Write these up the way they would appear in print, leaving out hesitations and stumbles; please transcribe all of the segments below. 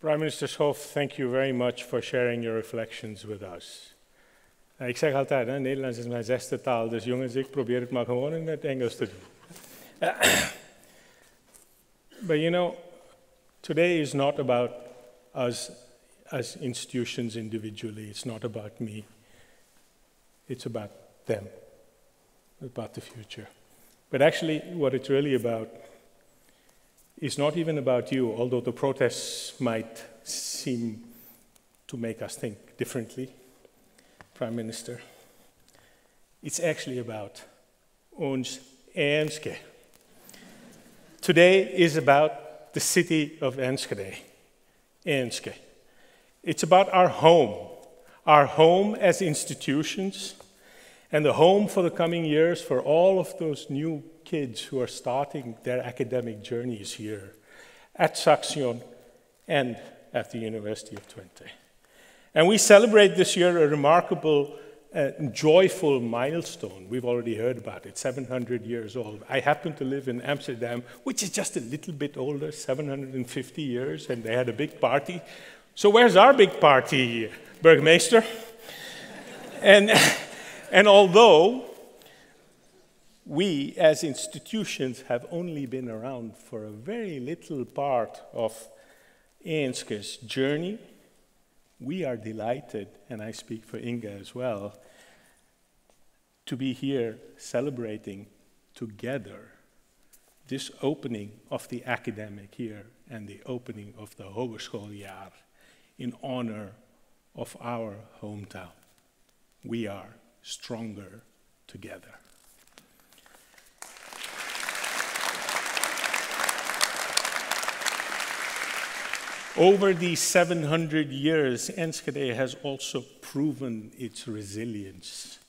Prime Minister Schof, thank you very much for sharing your reflections with us. Ik zeg altijd, Nederlands is mijn zesde taal, dus jongens, ik probeer het maar gewoon in het Engels te doen. But you know, today is not about us as institutions individually. It's not about me. It's about them, about the future. But actually, what it's really about is not even about you, although the protests might seem to make us think differently, Prime Minister. It's actually about ons Enschede. Today is about the city of Enschede. Enschede. It's about our home as institutions, and the home for the coming years for all of those new kids who are starting their academic journeys here at Saxion and at the University of Twente. And we celebrate this year a remarkable, joyful milestone. We've already heard about it, 700 years old. I happen to live in Amsterdam, which is just a little bit older, 750 years, and they had a big party. So where's our big party, Burgemeester? And although we as institutions have only been around for a very little part of Enskede's journey, we are delighted, and I speak for Inge as well, to be here celebrating together this opening of the academic year and the opening of the Hogeschool jaar in honor of our hometown. We are stronger together. Over these 700 years, Enschede has also proven its resilience,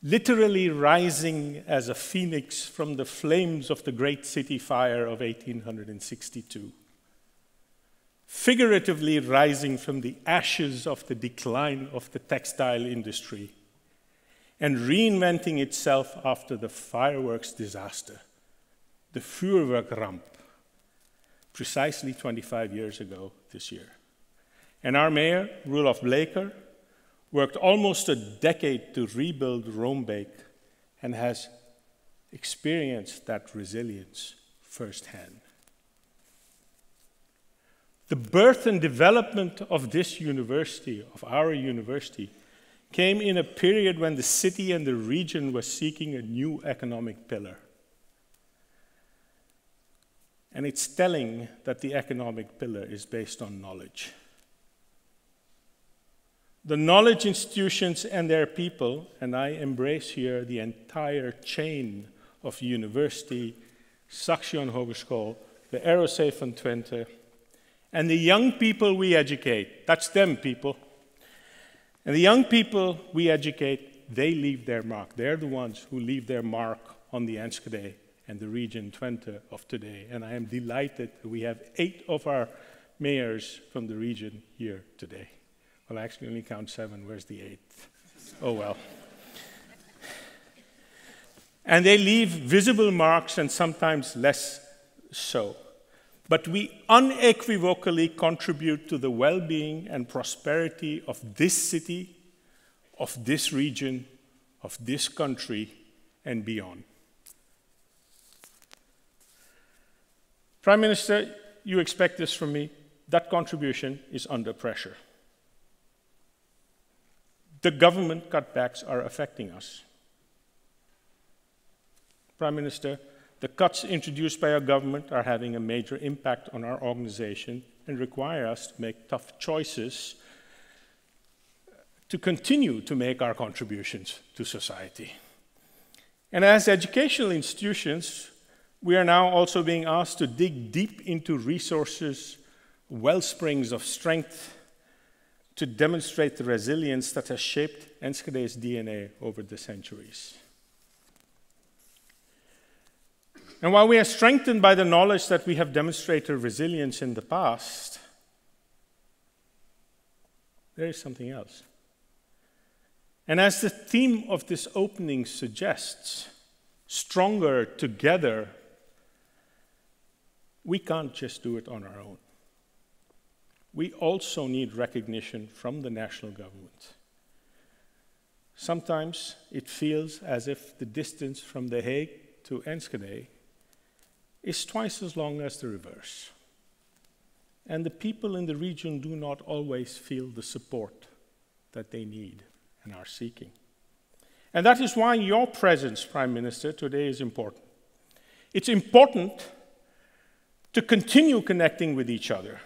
literally rising as a phoenix from the flames of the great city fire of 1862, figuratively rising from the ashes of the decline of the textile industry, and reinventing itself after the fireworks disaster, the vuurwerkramp, precisely 25 years ago this year. And our mayor, Roelof Bleker, worked almost a decade to rebuild Roombeek and has experienced that resilience firsthand. The birth and development of this university, of our university, came in a period when the city and the region were seeking a new economic pillar. And it's telling that the economic pillar is based on knowledge. The knowledge institutions and their people, and I embrace here the entire chain of university, Saxion Hogeschool, the ROC van Twente, and the young people we educate. That's them, people. And the young people we educate, they leave their mark. They're the ones who leave their mark on the Enschede and the region Twente of today. And I am delighted that we have 8 of our mayors from the region here today. Well, I actually only count 7. Where's the 8th? Oh, well. And they leave visible marks and sometimes less so. But we unequivocally contribute to the well-being and prosperity of this city, of this region, of this country, and beyond. Prime Minister, you expect this from me. That contribution is under pressure. The government cutbacks are affecting us. Prime Minister, the cuts introduced by our government are having a major impact on our organization and require us to make tough choices to continue to make our contributions to society. And as educational institutions, we are now also being asked to dig deep into resources, wellsprings of strength, to demonstrate the resilience that has shaped Enschede's DNA over the centuries. And while we are strengthened by the knowledge that we have demonstrated resilience in the past, there is something else. And as the theme of this opening suggests, stronger together, we can't just do it on our own. we also need recognition from the national government. Sometimes it feels as if the distance from The Hague to Enschede is twice as long as the reverse. And the people in the region do not always feel the support that they need and are seeking. And that is why your presence, Prime Minister, today is important. It's important to continue connecting with each other,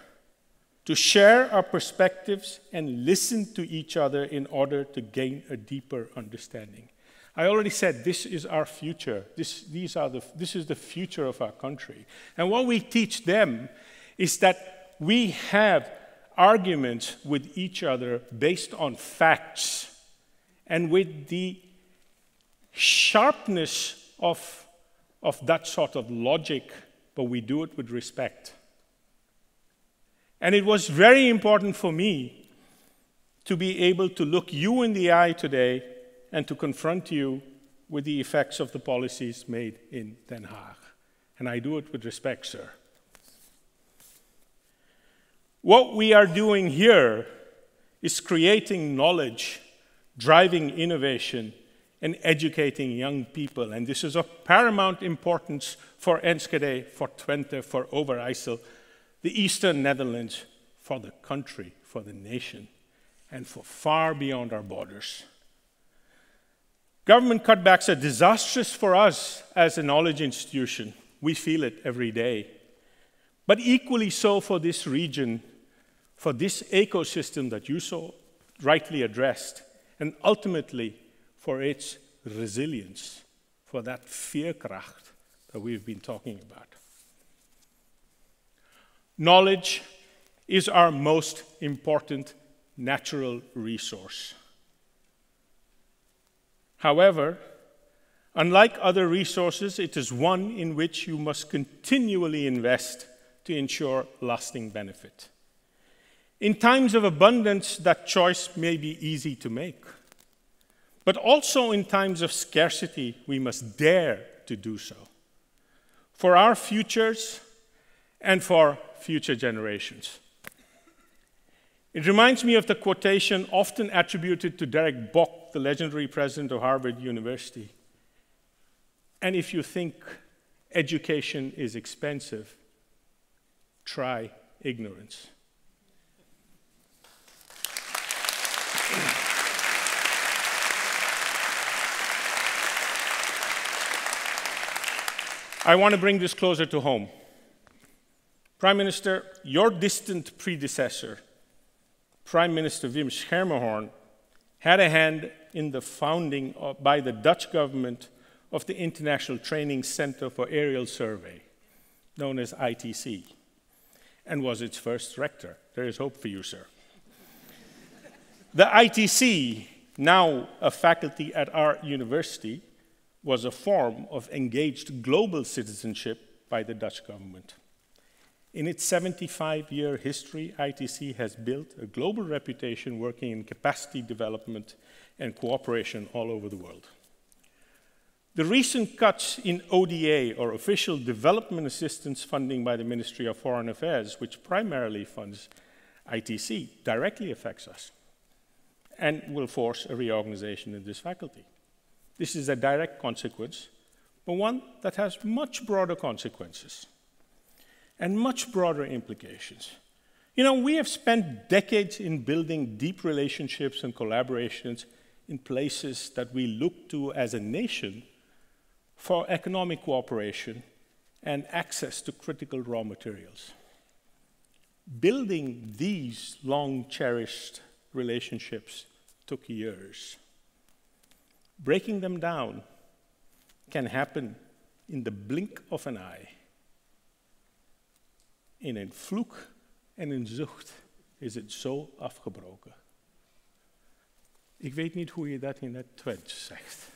to share our perspectives and listen to each other in order to gain a deeper understanding. I already said this is our future. This is the future of our country. And what we teach them is that we have arguments with each other based on facts and with the sharpness of that sort of logic, but we do it with respect. And it was very important for me to be able to look you in the eye today and to confront you with the effects of the policies made in Den Haag. And I do it with respect, sir. What we are doing here is creating knowledge, driving innovation, and educating young people. And this is of paramount importance for Enschede, for Twente, for Overijssel, the Eastern Netherlands, for the country, for the nation, and for far beyond our borders. Government cutbacks are disastrous for us as a knowledge institution. We feel it every day. But equally so for this region, for this ecosystem that you so rightly addressed, and ultimately for its resilience, for that veerkracht that we've been talking about. Knowledge is our most important natural resource. However, unlike other resources, it is one in which you must continually invest to ensure lasting benefit. In times of abundance, that choice may be easy to make. But also in times of scarcity, we must dare to do so. For our futures and for future generations. It reminds me of the quotation often attributed to Derek Bock, the legendary president of Harvard University. And if you think education is expensive, try ignorance. I want to bring this closer to home. Prime Minister, your distant predecessor, Prime Minister Wim Schermerhorn, had a hand in the founding by the Dutch government of the International Training Center for Aerial Survey, known as ITC, and was its first rector. There is hope for you, sir. The ITC, now a faculty at our university, was a form of engaged global citizenship by the Dutch government. In its 75-year history, ITC has built a global reputation working in capacity development and cooperation all over the world. The recent cuts in ODA, or Official Development Assistance funding by the Ministry of Foreign Affairs, which primarily funds ITC, directly affects us and will force a reorganization in this faculty. This is a direct consequence, but one that has much broader consequences and much broader implications. You know, we have spent decades in building deep relationships and collaborations in places that we look to as a nation for economic cooperation and access to critical raw materials. Building these long-cherished relationships took years. Breaking them down can happen in the blink of an eye. In een vloek en een zucht is het zo afgebroken. Ik weet niet hoe je dat in het Twents zegt.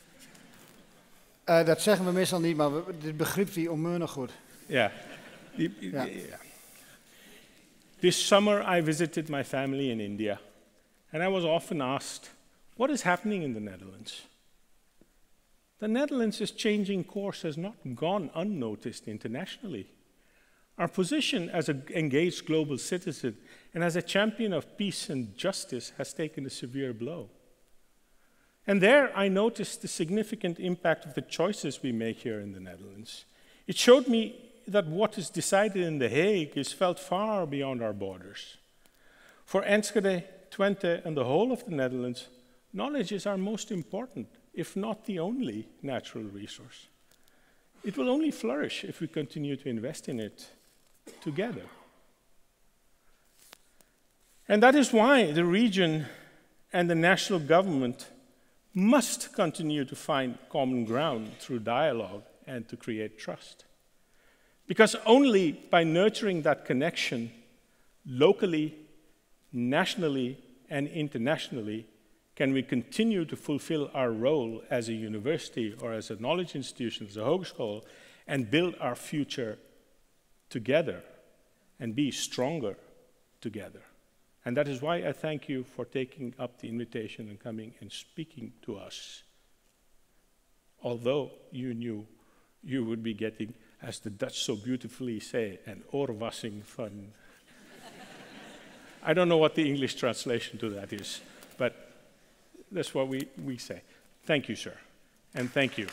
Dat zeggen we meestal niet, maar dit begrip die onmeunig goed. Ja. This summer I visited my family in India, and I was often asked, what is happening in the Netherlands? The Netherlands' changing course has not gone unnoticed internationally. Our position as an engaged global citizen and as a champion of peace and justice has taken a severe blow. And there I noticed the significant impact of the choices we make here in the Netherlands. It showed me that what is decided in The Hague is felt far beyond our borders. For Enschede, Twente, and the whole of the Netherlands, knowledge is our most important, if not the only, natural resource. It will only flourish if we continue to invest in it together. And that is why the region and the national government must continue to find common ground through dialogue and to create trust. Because only by nurturing that connection locally, nationally, and internationally can we continue to fulfill our role as a university or as a knowledge institution, as a Hogeschool, and build our future together and be stronger together. And that is why I thank you for taking up the invitation and coming and speaking to us. Although you knew you would be getting, as the Dutch so beautifully say, an oorwassing van. I don't know what the English translation to that is, but that's what we say. Thank you, sir, and thank you.